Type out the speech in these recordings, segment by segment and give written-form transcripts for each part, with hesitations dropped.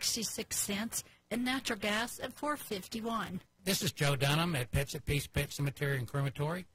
$2.66, and natural gas at $4.51. This is Joe Dunham at Pets at Peace Pet Cemetery and Crematory.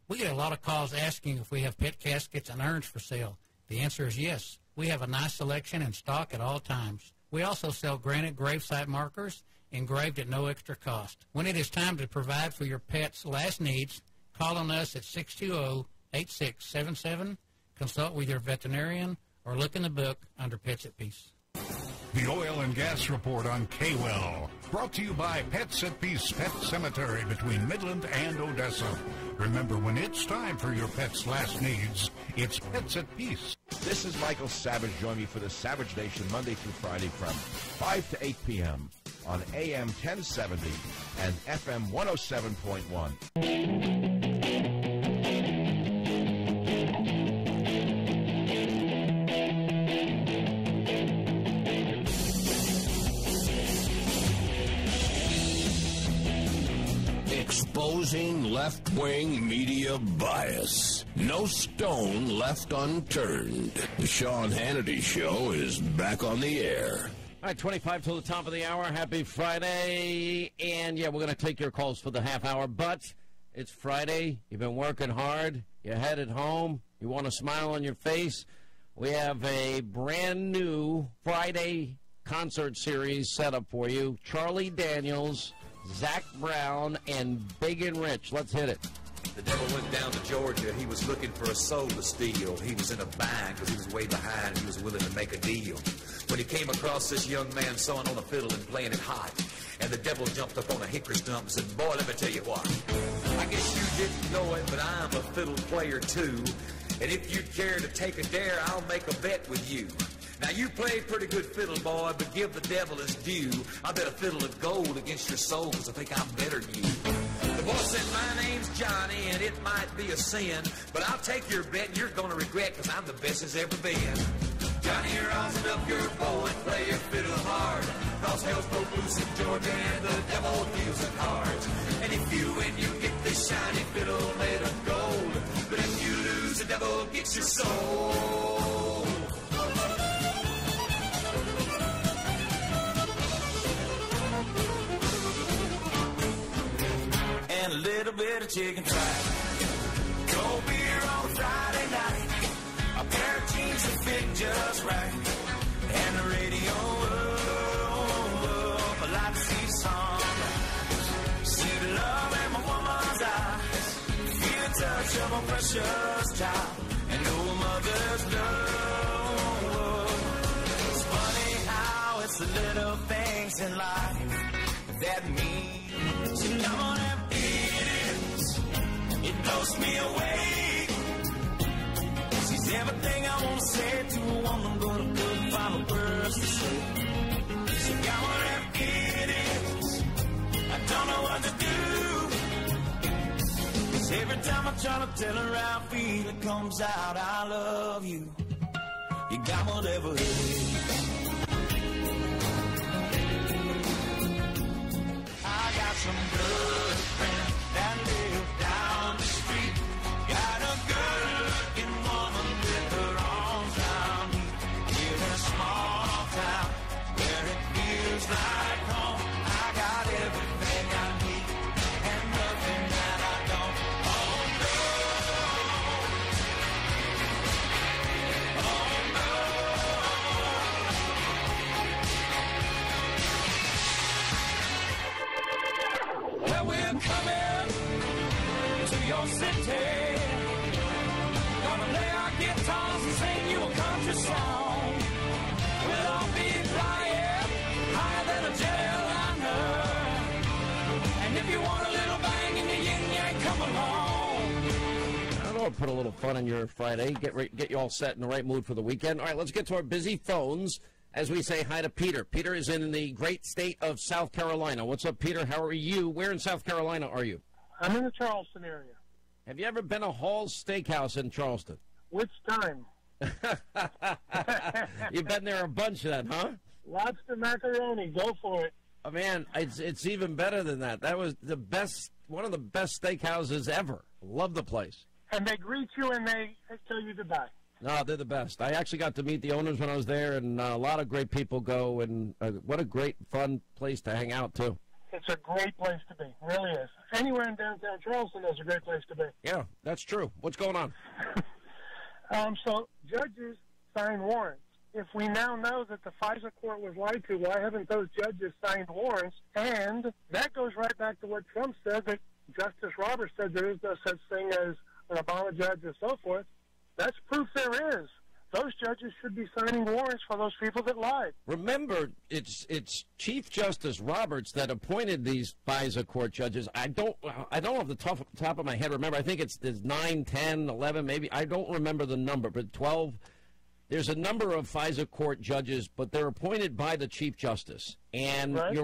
We get a lot of calls asking if we have pet caskets and urns for sale. The answer is yes. We have a nice selection in stock at all times. We also sell granite gravesite markers engraved at no extra cost. When it is time to provide for your pet's last needs, call on us at 620-8677, consult with your veterinarian, or look in the book under Pets at Peace. The Oil and Gas Report on KWEL, brought to you by Pets at Peace Pet Cemetery between Midland and Odessa. Remember, when it's time for your pet's last needs, it's Pets at Peace. This is Michael Savage. Join me for the Savage Nation Monday through Friday from 5 to 8 p.m. on AM 1070 and FM 107.1. Exposing left-wing media bias. No stone left unturned. The Sean Hannity Show is back on the air. All right, 25 till the top of the hour. Happy Friday. And, yeah, we're going to take your calls for the half hour. But it's Friday. You've been working hard. You're headed home. You want a smile on your face. We have a brand new Friday concert series set up for you. Charlie Daniels, Zach Brown, and Big and Rich. Let's hit it. The devil went down to Georgia. He was looking for a soul to steal. He was in a bind because he was way behind. He was willing to make a deal. When he came across this young man sawing on a fiddle and playing it hot, and the devil jumped up on a hickory stump and said, "Boy, let me tell you what. I guess you didn't know it, but I'm a fiddle player too. And if you'd care to take a dare, I'll make a bet with you. Now, you play pretty good fiddle, boy, but give the devil his due. I bet a fiddle of gold against your soul because I think I'm better than you." The boy said, "My name's Johnny, and it might be a sin, but I'll take your bet, and you're going to regret because I'm the best there's ever been. Johnny, rosin up your bow and play your fiddle hard, cause hell's broke loose in Georgia, and the devil deals the cards. And if you win, you get this shiny fiddle made of gold, but if you lose, the devil gets your soul." And a little bit of chicken fried, cold beer on Friday night, a pair of jeans that fit just right, and the radio up. I like to see sunrise, see the love in my woman's eyes, feel the touch of a precious child, and know a mother's love. It's funny how it's the little things in life that mean. So come on and it blows me away. She's everything I want to say to a woman. I'm gonna put final words to say. So come on and get it. I don't know what to do. 'Cause every time I try to tell her how I feel, it comes out, I love you. You got whatever it is. I got some good friends that live down the street. Got a good-looking woman with her arms around me. Live in a small town where it feels like home. I got everything I need and nothing that I don't. Oh no, oh no. Well, we're coming to your city. Gonna lay our guitars and sing you a country song. We'll all be flying higher than a jet airliner. And if you want a little bang in the yin-yang, come along. I don't know, put a little fun in your Friday. Get you all set in the right mood for the weekend. All right, let's get to our busy phones as we say hi to Peter. Peter is in the great state of South Carolina. What's up, Peter? How are you? Where in South Carolina are you? I'm in the Charleston area. Have you ever been to Hall's Steakhouse in Charleston? Which time? You've been there a bunch then, huh? Lobster macaroni. Go for it. Oh, man, it's even better than that. That was the best, one of the best steakhouses ever. Love the place. And they greet you and they tell you goodbye. No, they're the best. I actually got to meet the owners when I was there, and a lot of great people go, and what a great, fun place to hang out, too. It's a great place to be. It really is. Anywhere in downtown Charleston is a great place to be. Yeah, that's true. What's going on? So judges sign warrants. If we now know that the FISA court was lied to, why haven't those judges signed warrants? And that goes right back to what Trump said, that Justice Roberts said there is no such thing as an Obama judge and so forth. That's proof there is. Those judges should be signing warrants for those people that lied. Remember, it's Chief Justice Roberts that appointed these FISA court judges. I don't off the top of my head remember. I think there's 9, 10, 11, maybe. I don't remember the number, but 12. There's a number of FISA court judges, but they're appointed by the Chief Justice. And right.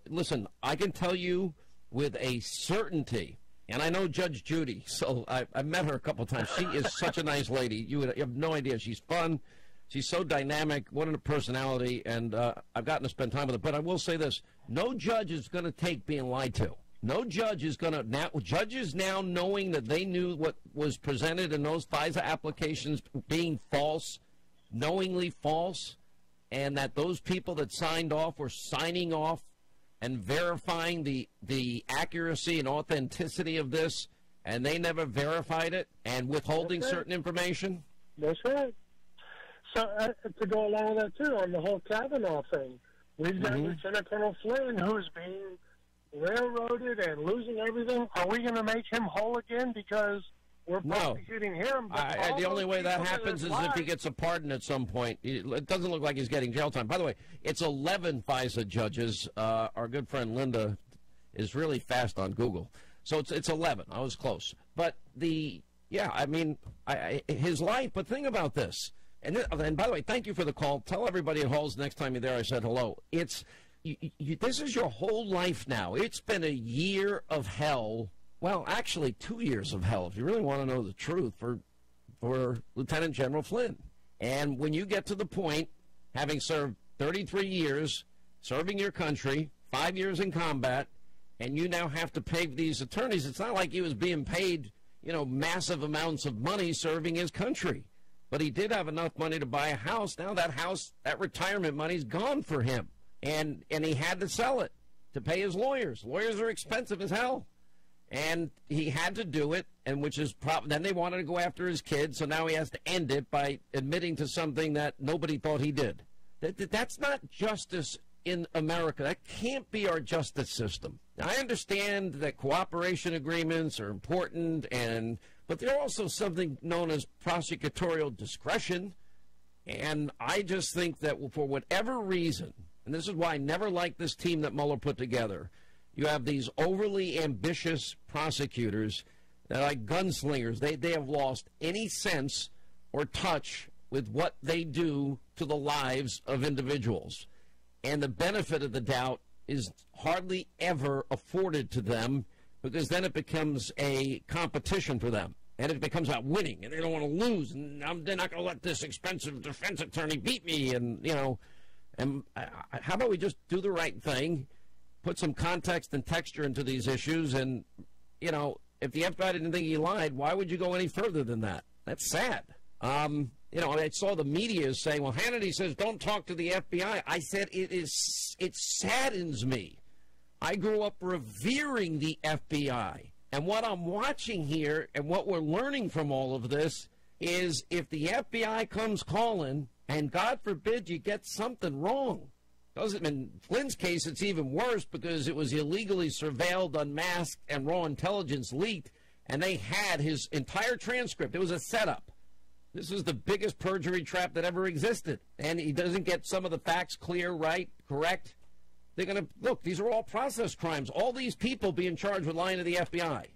Listen, I can tell you with a certainty. And I know Judge Judy, so I met her a couple of times. She is such a nice lady. You have no idea. She's fun. She's so dynamic. What a personality. And I've gotten to spend time with her. But I will say this. No judge is going to take being lied to. No judge is going to now. Judges now knowing that they knew what was presented in those FISA applications being false, knowingly false, and that those people that signed off were signing off and verifying the accuracy and authenticity of this, and they never verified it, and withholding certain information? That's right. So to go along with that, too, on the whole Kavanaugh thing, we've got Lieutenant Colonel Flynn, who's being railroaded and losing everything. Are we going to make him whole again because we're prosecuting him? But the only way that happens is if he gets a pardon at some point. It doesn't look like he's getting jail time. By the way, it's 11 FISA judges. Our good friend Linda is really fast on Google. So it's 11. I was close. But his life. But think about this. And by the way, thank you for the call. Tell everybody at Halls next time you're there I said hello. This is your whole life now. It's been a year of hell. Well, actually, 2 years of hell, if you really want to know the truth, for Lieutenant General Flynn. And when you get to the point, having served 33 years, serving your country, 5 years in combat, and you now have to pay these attorneys, it's not like he was being paid, massive amounts of money serving his country. But he did have enough money to buy a house. Now that retirement money's gone for him. And he had to sell it to pay his lawyers. Lawyers are expensive as hell. And he had to do it, and which is then they wanted to go after his kids, so now he has to end it by admitting to something that nobody thought he did. That's not justice in America. That can't be our justice system. Now, I understand that cooperation agreements are important, but they're also something known as prosecutorial discretion. And I just think that for whatever reason, and this is why I never liked this team that Mueller put together, you have these overly ambitious prosecutors that are like gunslingers. They have lost any sense or touch with what they do to the lives of individuals. And the benefit of the doubt is hardly ever afforded to them, because then it becomes a competition for them. And it becomes about winning, and they don't want to lose. And they're not going to let this expensive defense attorney beat me. And, how about we just do the right thing? Put some context and texture into these issues, and, if the FBI didn't think he lied, why would you go any further than that? That's sad. I saw the media saying, well, Hannity says don't talk to the FBI. I said it saddens me. I grew up revering the FBI, and what I'm watching here and what we're learning from all of this is if the FBI comes calling, and God forbid you get something wrong, in Flynn's case, it's even worse because it was illegally surveilled, unmasked, and raw intelligence leaked, and they had his entire transcript. It was a setup. This is the biggest perjury trap that ever existed. And he doesn't get some of the facts clear, right, correct. They're going to, look, these are all process crimes. All these people being charged with lying to the FBI.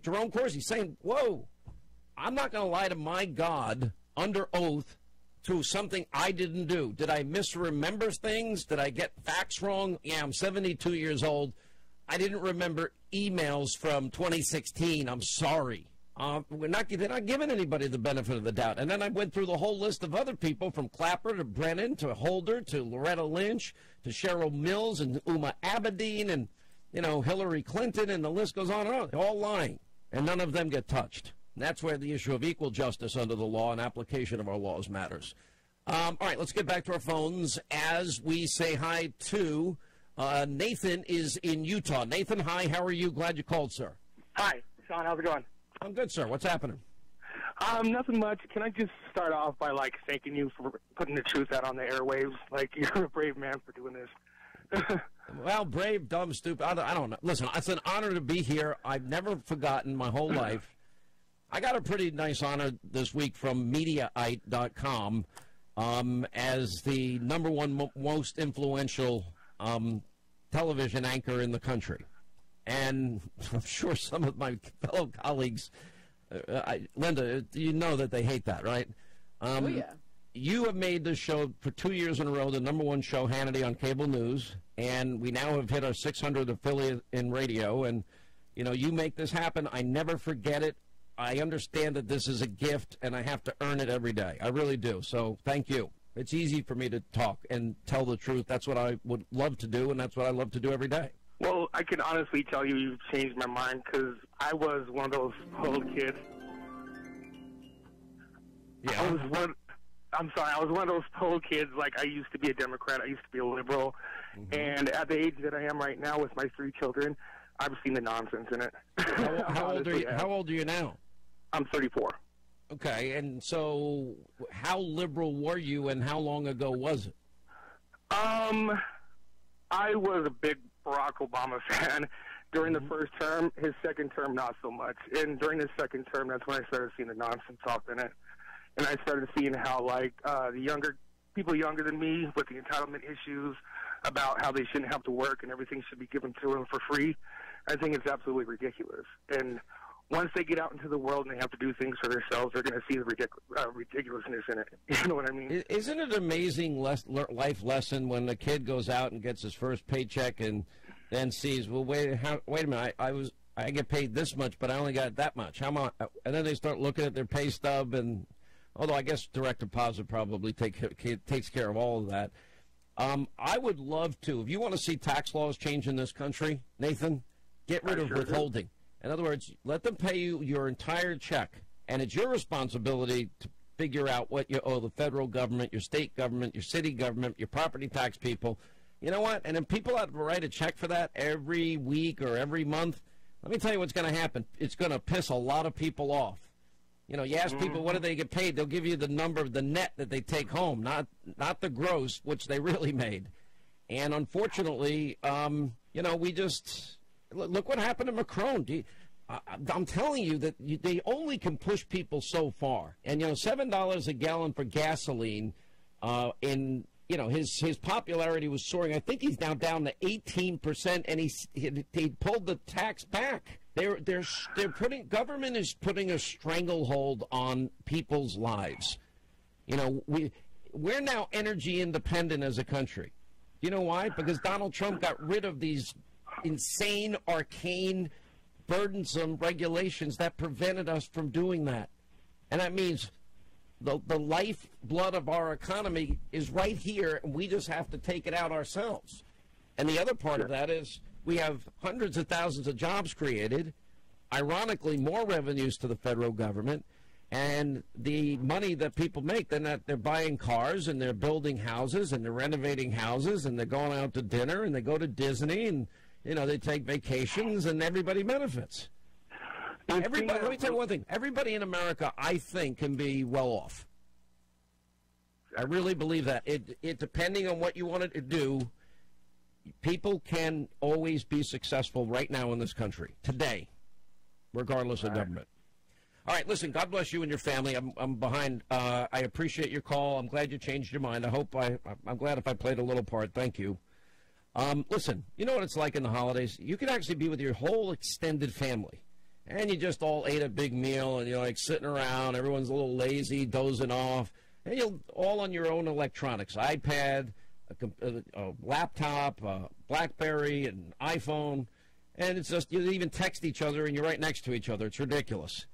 Jerome Corsi saying, whoa, I'm not going to lie to my God under oath to something I didn't do. Did I misremember things? Did I get facts wrong? Yeah, I'm 72 years old. I didn't remember emails from 2016. I'm sorry. They're not giving anybody the benefit of the doubt. And then I went through the whole list of other people, from Clapper to Brennan to Holder to Loretta Lynch to Cheryl Mills and Uma Abedin and, Hillary Clinton, and the list goes on and on. They're all lying, and none of them get touched. And that's where the issue of equal justice under the law and application of our laws matters. All right, let's get back to our phones as we say hi to Nathan is in Utah. Nathan, hi, how are you? Glad you called, sir. Hi, Sean, how's it going? I'm good, sir. What's happening? Nothing much. Can I just start off by, thanking you for putting the truth out on the airwaves? You're a brave man for doing this. Well, brave, dumb, stupid, I don't know. Listen, it's an honor to be here. I've never forgotten my whole life. I got a pretty nice honor this week from Mediaite.com as the number one most influential television anchor in the country. And I'm sure some of my fellow colleagues, Linda, you know that they hate that, right? Oh, yeah. You have made this show for 2 years in a row the number one show, Hannity, on cable news, and we now have hit our 600th affiliate in radio, and, you make this happen. I never forget it. I understand that this is a gift, and I have to earn it every day. I really do, so thank you. It's easy for me to talk and tell the truth. That's what I would love to do, and that's what I love to do every day. Well, I can honestly tell you you've changed my mind because I was one of those old kids. Yeah. I was one of those old kids. I used to be a Democrat. I used to be a liberal. Mm-hmm. And at the age that I am right now with my 3 children, I've seen the nonsense in it. How old are you now? I'm 34. Okay, and so how liberal were you, and how long ago was it? I was a big Barack Obama fan during the first term. His second term, not so much. And during his second term, that's when I started seeing the nonsense off in it. And I started seeing how, the people younger than me with the entitlement issues about how they shouldn't have to work and everything should be given to them for free. I think it's absolutely ridiculous. And once they get out into the world and they have to do things for themselves, they're going to see the ridiculousnness in it. You know what I mean? Isn't it an amazing life lesson when a kid goes out and gets his first paycheck and then sees, well, wait a minute, I get paid this much, but I only got that much. How much? And then they start looking at their pay stub, and although I guess direct deposit probably takes care of all of that. I would love to, if you want to see tax laws change in this country, Nathan, get rid of withholding. In other words, let them pay you your entire check, and it's your responsibility to figure out what you owe the federal government, your state government, your city government, your property tax people. You know what? And if people have to write a check for that every week or every month, let me tell you what's going to happen. It's going to piss a lot of people off. You ask people what do they get paid, they'll give you the number of the net that they take home, not the gross, which they really made. And unfortunately, we just look what happened to Macron. I'm telling you that they only can push people so far. And $7 a gallon for gasoline, his popularity was soaring. I think he's now down to 18%, and he pulled the tax back. Government is putting a stranglehold on people's lives. We're now energy independent as a country. You know why? Because Donald Trump got rid of these insane, arcane, burdensome regulations that prevented us from doing that. And that means the lifeblood of our economy is right here, and we just have to take it out ourselves. And the other part of that is we have hundreds of thousands of jobs created, ironically more revenues to the federal government, and the money that people make, then they're buying cars and they're building houses and they're renovating houses and they're going out to dinner and they go to Disney and they take vacations and everybody benefits. Let me tell you one thing. Everybody in America, I think, can be well off. I really believe that. It depending on what you want to do, people can always be successful right now in this country, today, regardless of government. All right, listen, God bless you and your family. I'm behind. I appreciate your call. I'm glad you changed your mind. I'm glad if I played a little part. Thank you. Listen, you know what it's like in the holidays? You can actually be with your whole extended family, and you just all ate a big meal, and you're sitting around. Everyone's a little lazy, dozing off, and you're all on your own electronics, iPad, a laptop, a BlackBerry, an iPhone, and it's just you even text each other, and you're right next to each other. It's ridiculous.